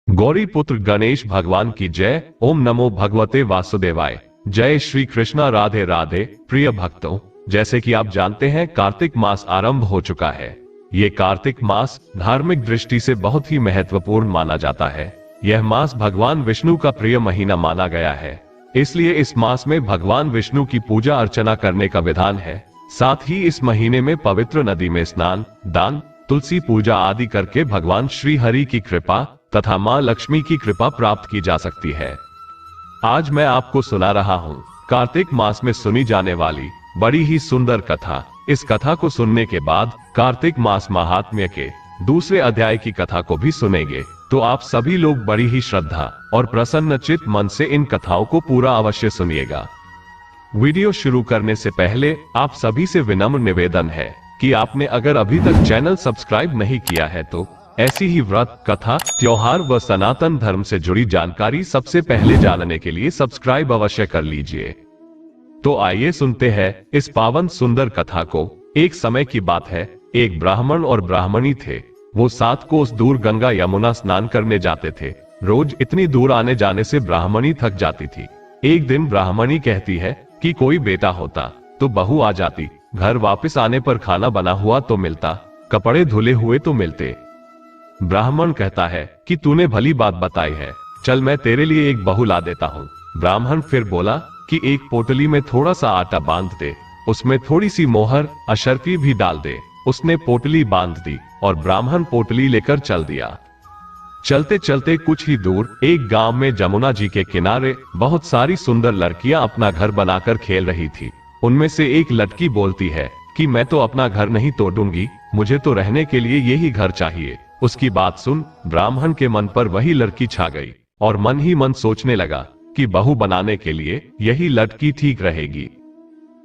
गौरी पुत्र गणेश भगवान की जय। ओम नमो भगवते वासुदेवाय। जय श्री कृष्णा। राधे राधे। प्रिय भक्तों, जैसे कि आप जानते हैं कार्तिक मास आरंभ हो चुका है। ये कार्तिक मास धार्मिक दृष्टि से बहुत ही महत्वपूर्ण माना जाता है। यह मास भगवान विष्णु का प्रिय महीना माना गया है, इसलिए इस मास में भगवान विष्णु की पूजा अर्चना करने का विधान है। साथ ही इस महीने में पवित्र नदी में स्नान, दान, तुलसी पूजा आदि करके भगवान श्री हरि की कृपा तथा मां लक्ष्मी की कृपा प्राप्त की जा सकती है। आज मैं आपको सुना रहा हूं कार्तिक मास में सुनी जाने वाली बड़ी ही सुंदर कथा। इस कथा को सुनने के बाद कार्तिक मास महात्म्य के दूसरे अध्याय की कथा को भी सुनेंगे, तो आप सभी लोग बड़ी ही श्रद्धा और प्रसन्न चित्त मन से इन कथाओं को पूरा अवश्य सुनिएगा। वीडियो शुरू करने से पहले आप सभी से विनम्र निवेदन है कि आपने अगर अभी तक चैनल सब्सक्राइब नहीं किया है तो ऐसी ही व्रत, कथा, त्योहार व सनातन धर्म से जुड़ी जानकारी सबसे पहले जानने के लिए सब्सक्राइब अवश्य कर लीजिए। तो आइए सुनते हैं इस पावन सुंदर कथा को। एक समय की बात है, एक ब्राह्मण और ब्राह्मणी थे। वो 7 कोस दूर गंगा यमुना स्नान करने जाते थे। रोज इतनी दूर आने जाने से ब्राह्मणी थक जाती थी। एक दिन ब्राह्मणी कहती है कि कोई बेटा होता तो बहू आ जाती। घर वापस आने पर खाना बना हुआ तो मिलता, कपड़े धुले हुए तो मिलते। ब्राह्मण कहता है कि तूने भली बात बताई है, चल मैं तेरे लिए एक बहू ला देता हूँ। ब्राह्मण फिर बोला कि एक पोटली में थोड़ा सा आटा बांध दे, उसमें थोड़ी सी मोहर अशर्फी भी डाल दे। उसने पोटली बांध दी और ब्राह्मण पोटली लेकर चल दिया। चलते चलते कुछ ही दूर एक गांव में जमुना जी के किनारे बहुत सारी सुंदर लड़कियां अपना घर बनाकर खेल रही थी। उनमें से एक लड़की बोलती है कि मैं तो अपना घर नहीं तोड़ूंगी, मुझे तो रहने के लिए यही घर चाहिए। उसकी बात सुन ब्राह्मण के मन पर वही लड़की छा गई और मन ही मन सोचने लगा कि बहू बनाने के लिए यही लड़की ठीक रहेगी।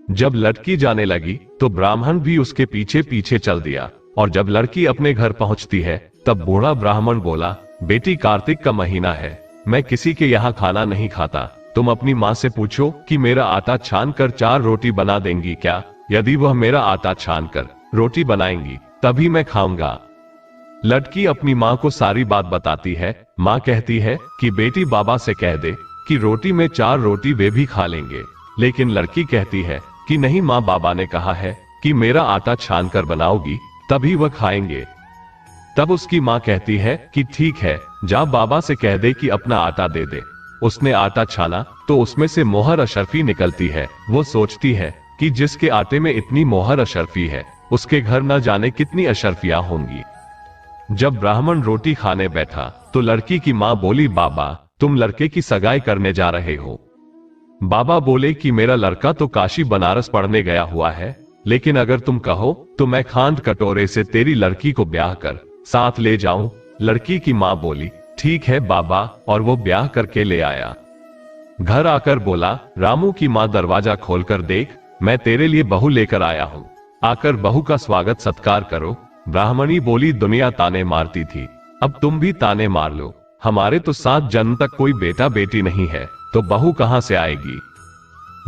जब लड़की जाने लगी तो ब्राह्मण भी उसके पीछे पीछे चल दिया, और जब लड़की अपने घर पहुंचती है तब बूढ़ा ब्राह्मण बोला, बेटी कार्तिक का महीना है, मैं किसी के यहाँ खाना नहीं खाता। तुम अपनी माँ से पूछो कि मेरा आटा छान कर 4 रोटी बना देंगी क्या? यदि वह मेरा आटा छान कर रोटी बनाएंगी तभी मैं खाऊंगा। लड़की अपनी माँ को सारी बात बताती है। माँ कहती है कि बेटी बाबा से कह दे कि रोटी में 4 रोटी वे भी खा लेंगे। लेकिन लड़की कहती है कि नहीं माँ, बाबा ने कहा है कि मेरा आटा छान कर बनाओगी तभी वह खाएंगे। तब उसकी माँ कहती है कि ठीक है, जा बाबा से कह दे कि अपना आटा दे दे। उसने आटा छाना तो उसमें से मोहर अशर्फी निकलती है। वो सोचती है कि जिसके आटे में इतनी मोहर अशर्फी है उसके घर न जाने कितनी अशर्फियां होंगी। जब ब्राह्मण रोटी खाने बैठा तो लड़की की माँ बोली, बाबा तुम लड़के की सगाई करने जा रहे हो? बाबा बोले कि मेरा लड़का तो काशी बनारस पढ़ने गया हुआ है, लेकिन अगर तुम कहो तो मैं खांड कटोरे से तेरी लड़की को ब्याह कर साथ ले जाऊं। लड़की की माँ बोली, ठीक है बाबा, और वो ब्याह करके ले आया। घर आकर बोला, रामू की माँ दरवाजा खोलकर देख, मैं तेरे लिए बहू लेकर आया हूँ, आकर बहू का स्वागत सत्कार करो। ब्राह्मणी बोली, दुनिया ताने मारती थी, अब तुम भी ताने मार लो। हमारे तो 7 जन्म तक कोई बेटा बेटी नहीं है, तो बहू कहां से आएगी?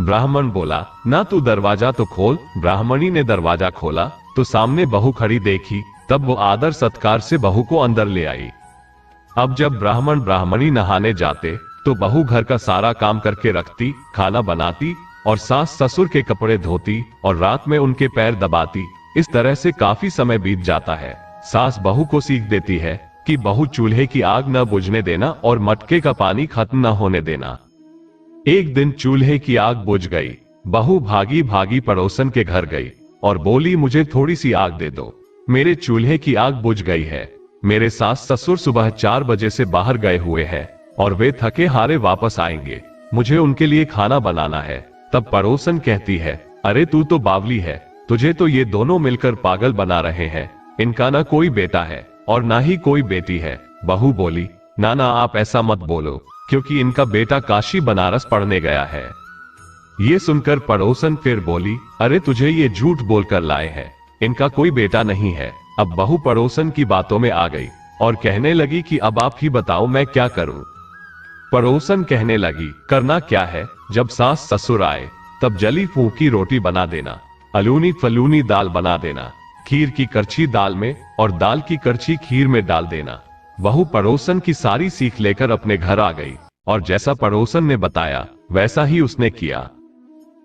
ब्राह्मण बोला, ना तू दरवाजा तो खोल। ब्राह्मणी ने दरवाजा खोला तो सामने बहू खड़ी देखी। तब वो आदर सत्कार से बहू को अंदर ले आई। अब जब ब्राह्मण ब्राह्मणी नहाने जाते तो बहू घर का सारा काम करके रखती, खाना बनाती और सास ससुर के कपड़े धोती और रात में उनके पैर दबाती। इस तरह से काफी समय बीत जाता है। सास बहू को सीख देती है कि बहू चूल्हे की आग न बुझने देना और मटके का पानी खत्म न होने देना। एक दिन चूल्हे की आग बुझ गई। बहू भागी भागी पड़ोसन के घर गई और बोली, मुझे थोड़ी सी आग दे दो, मेरे चूल्हे की आग बुझ गई है। मेरे सास ससुर सुबह 4 बजे से बाहर गए हुए हैं और वे थके हारे वापस आएंगे, मुझे उनके लिए खाना बनाना है। तब पड़ोसन कहती है, अरे तू तो बावली है, तुझे तो ये दोनों मिलकर पागल बना रहे हैं। इनका ना कोई बेटा है और ना ही कोई बेटी है। बहू बोली, ना ना आप ऐसा मत बोलो, क्योंकि इनका बेटा काशी बनारस पढ़ने गया है। ये सुनकर पड़ोसन फिर बोली, अरे तुझे ये झूठ बोलकर लाए हैं, इनका कोई बेटा नहीं है। अब बहू पड़ोसन की बातों में आ गई और कहने लगी कि अब आप ही बताओ मैं क्या करूं। पड़ोसन कहने लगी, करना क्या है, जब सास ससुर आए तब जली फूकी रोटी बना देना, अलूनी फलूनी दाल बना देना, खीर की करछी दाल में और दाल की करछी खीर में डाल देना। बहू पड़ोसन की सारी सीख लेकर अपने घर आ गई और जैसा पड़ोसन ने बताया वैसा ही उसने किया।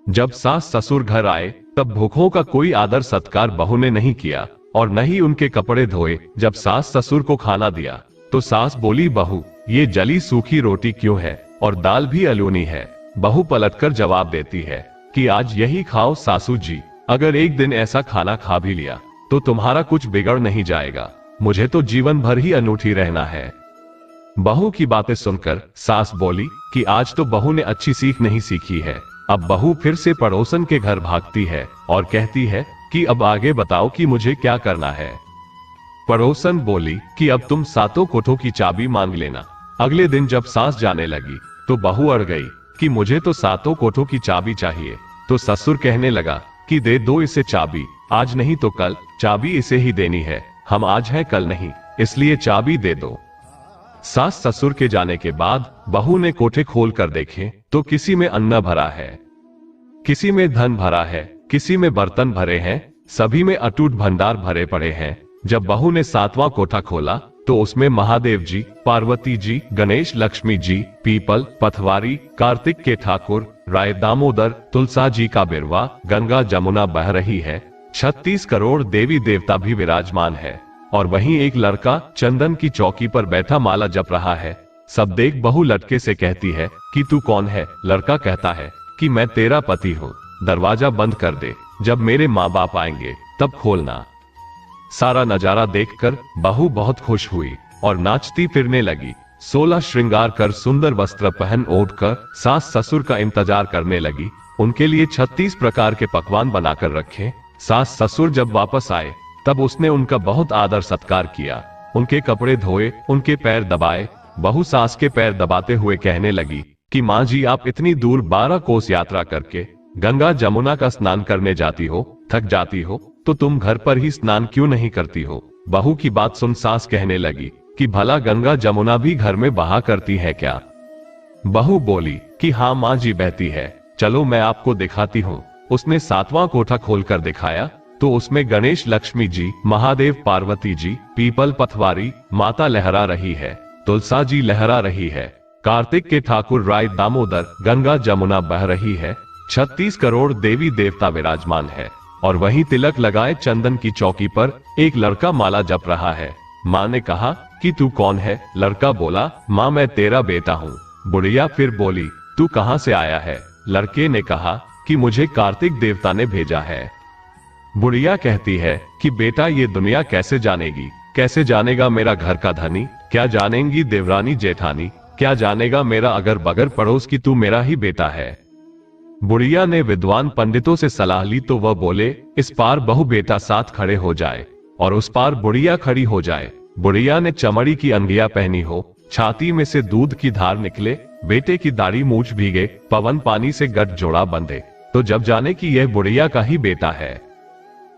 जब सास ससुर घर आए तब भूखों का कोई आदर सत्कार बहू ने नहीं किया और न ही उनके कपड़े धोए। जब सास ससुर को खाना दिया तो सास बोली, बहू ये जली सूखी रोटी क्यों है और दाल भी अलूनी है। बहू पलटकर जवाब देती है कि आज यही खाओ सासू जी, अगर एक दिन ऐसा खाना खा भी लिया तो तुम्हारा कुछ बिगड़ नहीं जाएगा, मुझे तो जीवन भर ही अनूठी रहना है। बहू की बातें सुनकर सास बोली कि आज तो बहू ने अच्छी सीख नहीं सीखी है। अब बहू फिर से पड़ोसन के घर भागती है और कहती है कि अब आगे बताओ कि मुझे क्या करना है। पड़ोसन बोली कि अब तुम सातों कोठों की चाबी मांग लेना। अगले दिन जब सास जाने लगी तो बहू अड़ गई कि मुझे तो सातों कोठों की चाबी चाहिए। तो ससुर कहने लगा कि दे दो इसे चाबी, आज नहीं तो कल चाबी इसे ही देनी है, हम आज हैं कल नहीं, इसलिए चाबी दे दो। सास ससुर के जाने के बाद बहू ने कोठे खोल कर देखे तो किसी में अन्न भरा है, किसी में धन भरा है, किसी में बर्तन भरे हैं, सभी में अटूट भंडार भरे पड़े हैं। जब बहू ने सातवां कोठा खोला तो उसमें महादेव जी, पार्वती जी, गणेश लक्ष्मी जी, पीपल, पथवारी, कार्तिक के ठाकुर, राय दामोदर, तुलसा जी का बिरवा, गंगा जमुना बह रही है, 36 करोड़ देवी देवता भी विराजमान है और वहीं एक लड़का चंदन की चौकी पर बैठा माला जप रहा है। सब देख बहू लटके से कहती है कि तू कौन है। लड़का कहता है कि मैं तेरा पति हूँ, दरवाजा बंद कर दे, जब मेरे माँ बाप आएंगे तब खोलना। सारा नजारा देखकर बहू बहुत खुश हुई और नाचती फिरने लगी। 16 श्रृंगार कर सुंदर वस्त्र पहन ओढ़ कर सास ससुर का इंतजार करने लगी। उनके लिए 36 प्रकार के पकवान बनाकर रखे। सास ससुर जब वापस आए तब उसने उनका बहुत आदर सत्कार किया, उनके कपड़े धोए, उनके पैर दबाए। बहू सास के पैर दबाते हुए कहने लगी कि माँ जी आप इतनी दूर 12 कोस यात्रा करके गंगा जमुना का स्नान करने जाती हो, थक जाती हो तो तुम घर पर ही स्नान क्यों नहीं करती हो। बहू की बात सुन सास कहने लगी कि भला गंगा जमुना भी घर में बहा करती है क्या। बहू बोली कि हाँ माँ जी बहती है, चलो मैं आपको दिखाती हूँ। उसने 7वां कोठा खोलकर दिखाया तो उसमें गणेश लक्ष्मी जी, महादेव पार्वती जी, पीपल पथवारी, माता लहरा रही है, तुलसा जी लहरा रही है, कार्तिक के ठाकुर राय दामोदर, गंगा जमुना बह रही है, 36 करोड़ देवी देवता विराजमान है और वहीं तिलक लगाए चंदन की चौकी पर एक लड़का माला जप रहा है। माँ ने कहा कि तू कौन है। लड़का बोला, माँ मैं तेरा बेटा हूँ। बुढ़िया फिर बोली, तू कहाँ से आया है। लड़के ने कहा कि मुझे कार्तिक देवता ने भेजा है। बुढ़िया कहती है कि बेटा ये दुनिया कैसे जानेगी, कैसे जानेगा मेरा घर का धनी, क्या जानेंगी देवरानी जेठानी, क्या जानेगा मेरा अगर बगर पड़ोस की तू मेरा ही बेटा है। बुढ़िया ने विद्वान पंडितों से सलाह ली तो वह बोले, इस पार बहू बेटा साथ खड़े हो जाए और उस पार बुढ़िया खड़ी हो जाए। बुढ़िया ने चमड़ी की अंगिया पहनी हो, छाती में से दूध की धार निकले, बेटे की दाढ़ी मूछ भीगे, पवन पानी से गठ जोड़ा बंधे, तो जब जाने कि यह बुढ़िया का ही बेटा है।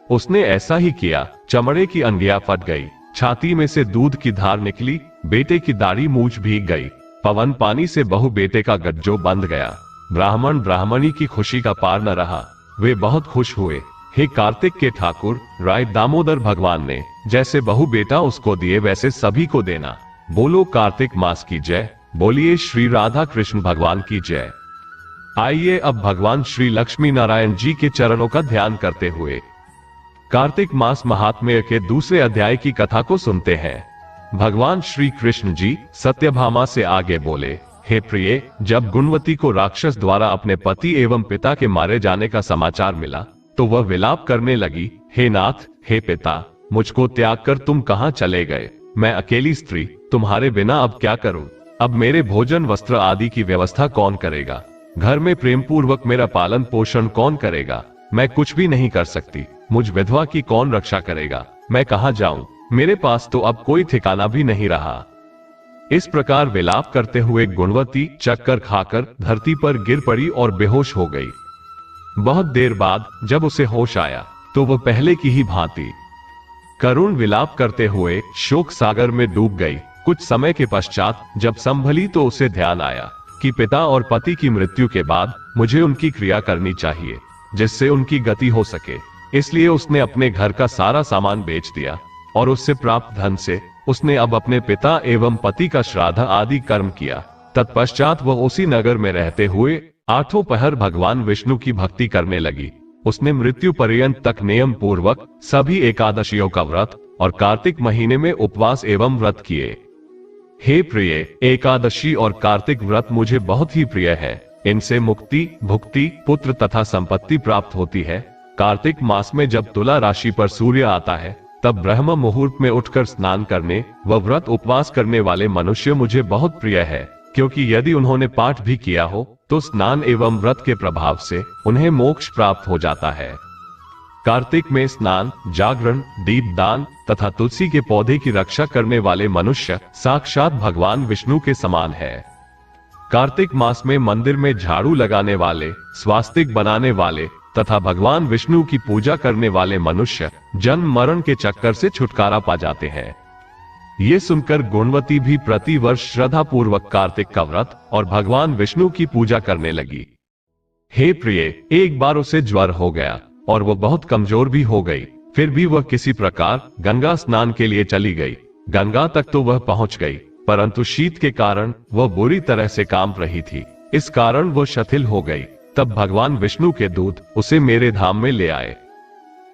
उसने ऐसा ही किया, चमड़े की अंगिया फट गई, छाती में से दूध की धार निकली, बेटे की दाढ़ी मूछ भीग गई, पवन पानी से बहू बेटे का गठजो बंध गया। ब्राह्मण ब्राह्मणी की खुशी का पार न रहा, वे बहुत खुश हुए। हे कार्तिक के ठाकुर राय दामोदर भगवान ने जैसे बहू बेटा उसको दिए वैसे सभी को देना। बोलो कार्तिक मास की जय, बोलिए श्री राधा कृष्ण भगवान की जय। आइए अब भगवान श्री लक्ष्मी नारायण जी के चरणों का ध्यान करते हुए कार्तिक मास महात्म्य के दूसरे अध्याय की कथा को सुनते हैं। भगवान श्री कृष्ण जी सत्यभामा से आगे बोले, हे प्रिय, जब गुणवती को राक्षस द्वारा अपने पति एवं पिता के मारे जाने का समाचार मिला तो वह विलाप करने लगी, हे नाथ, हे पिता, मुझको त्याग कर तुम कहाँ चले गए। मैं अकेली स्त्री तुम्हारे बिना अब क्या करूं। अब मेरे भोजन वस्त्र आदि की व्यवस्था कौन करेगा। घर में प्रेम पूर्वक मेरा पालन पोषण कौन करेगा। मैं कुछ भी नहीं कर सकती, मुझ विधवा की कौन रक्षा करेगा। मैं कहाँ जाऊं, मेरे पास तो अब कोई ठिकाना भी नहीं रहा। इस प्रकार विलाप करते हुए गुणवती चक्कर खाकर धरती पर गिर पड़ी और बेहोश हो गई। बहुत देर बाद जब उसे होश आया तो वह पहले की ही भांति करुण विलाप करते हुए शोक सागर में डूब गई। कुछ समय के पश्चात जब संभली तो उसे ध्यान आया कि पिता और पति की मृत्यु के बाद मुझे उनकी क्रिया करनी चाहिए जिससे उनकी गति हो सके। इसलिए उसने अपने घर का सारा सामान बेच दिया और उससे प्राप्त धन से उसने अब अपने पिता एवं पति का श्राद्ध आदि कर्म किया। तत्पश्चात वह उसी नगर में रहते हुए 8 पहर भगवान विष्णु की भक्ति करने लगी। उसने मृत्यु पर्यंत तक नियम पूर्वक सभी एकादशियों का व्रत और कार्तिक महीने में उपवास एवं व्रत किए। हे प्रिय, एकादशी और कार्तिक व्रत मुझे बहुत ही प्रिय है। इनसे मुक्ति, भुक्ति, पुत्र तथा संपत्ति प्राप्त होती है। कार्तिक मास में जब तुला राशि पर सूर्य आता है, तब ब्रह्म मुहूर्त में उठकर स्नान करने व व्रत उपवास करने वाले मनुष्य मुझे बहुत प्रिय है, क्योंकि यदि उन्होंने पाठ भी किया हो तो स्नान एवं व्रत के प्रभाव से उन्हें मोक्ष प्राप्त हो जाता है। कार्तिक में स्नान, जागरण, दीपदान तथा तुलसी के पौधे की रक्षा करने वाले मनुष्य साक्षात भगवान विष्णु के समान है। कार्तिक मास में मंदिर में झाड़ू लगाने वाले, स्वास्तिक बनाने वाले तथा भगवान विष्णु की पूजा करने वाले मनुष्य जन्म मरण के चक्कर से छुटकारा पा जाते हैं। ये सुनकर गुणवती भी प्रति वर्ष श्रद्धा पूर्वक कार्तिक का व्रत और भगवान विष्णु की पूजा करने लगी। हे प्रिय, एक बार उसे ज्वर हो गया और वह बहुत कमजोर भी हो गई। फिर भी वह किसी प्रकार गंगा स्नान के लिए चली गई। गंगा तक तो वह पहुंच गई, परंतु शीत के कारण वह बुरी तरह से कांप रही थी। इस कारण वह शिथिल हो गई। तब भगवान विष्णु के दूत उसे मेरे धाम में ले आए।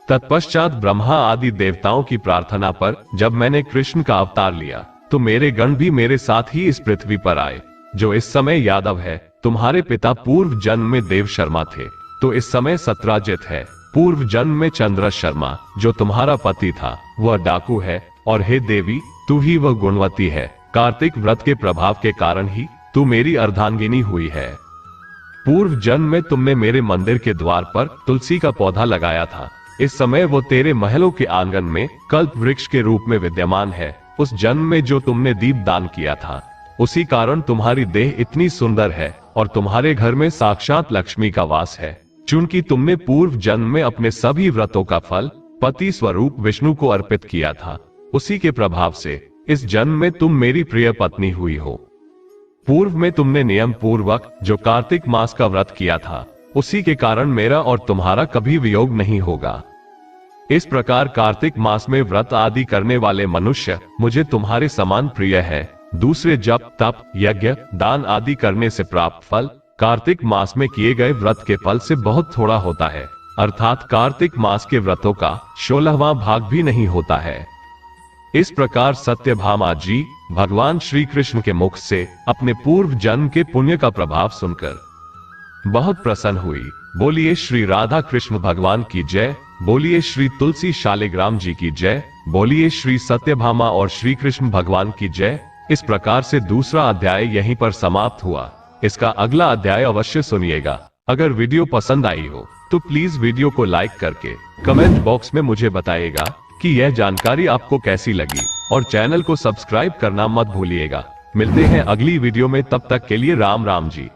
तत्पश्चात ब्रह्मा आदि देवताओं की प्रार्थना पर जब मैंने कृष्ण का अवतार लिया, तो मेरे गण भी मेरे साथ ही इस पृथ्वी पर आए। जो इस समय यादव है, तुम्हारे पिता पूर्व जन्म में देव शर्मा थे, तो इस समय सत्राजित है। पूर्व जन्म में चंद्र शर्मा, जो तुम्हारा पति था, वह डाकू है। और हे देवी, तू ही वह गुणवती है। कार्तिक व्रत के प्रभाव के कारण ही तू मेरी अर्धांगिनी हुई है। पूर्व जन्म में तुमने मेरे मंदिर के द्वार पर तुलसी का पौधा लगाया था। इस समय वो तेरे महलों के आंगन में कल्प वृक्ष के रूप में विद्यमान है। उस जन्म में जो तुमने दीप दान किया था, उसी कारण तुम्हारी देह इतनी सुंदर है और तुम्हारे घर में साक्षात लक्ष्मी का वास है। चूंकि तुमने पूर्व जन्म में अपने सभी व्रतों का फल पति स्वरूप विष्णु को अर्पित किया था, उसी के प्रभाव से इस जन्म में तुम मेरी प्रिय पत्नी हुई हो। पूर्व में तुमने नियम पूर्वक जो कार्तिक मास का व्रत किया था, उसी के कारण मेरा और तुम्हारा कभी वियोग नहीं होगा। इस प्रकार कार्तिक मास में व्रत आदि करने वाले मनुष्य मुझे तुम्हारे समान प्रिय है। दूसरे जप, तप, यज्ञ, दान आदि करने से प्राप्त फल कार्तिक मास में किए गए व्रत के फल से बहुत थोड़ा होता है। अर्थात कार्तिक मास के व्रतों का 16वां भाग भी नहीं होता है। इस प्रकार सत्यभामा जी भगवान श्री कृष्ण के मुख से अपने पूर्व जन्म के पुण्य का प्रभाव सुनकर बहुत प्रसन्न हुई। बोलिए श्री राधा कृष्ण भगवान की जय। बोलिए श्री तुलसी शालिग्राम जी की जय। बोलिए श्री सत्यभामा और श्री कृष्ण भगवान की जय। इस प्रकार से दूसरा अध्याय यहीं पर समाप्त हुआ। इसका अगला अध्याय अवश्य सुनिएगा। अगर वीडियो पसंद आई हो तो प्लीज वीडियो को लाइक करके कमेंट बॉक्स में मुझे बताइएगा कि यह जानकारी आपको कैसी लगी, और चैनल को सब्सक्राइब करना मत भूलिएगा। मिलते हैं अगली वीडियो में, तब तक के लिए राम राम जी।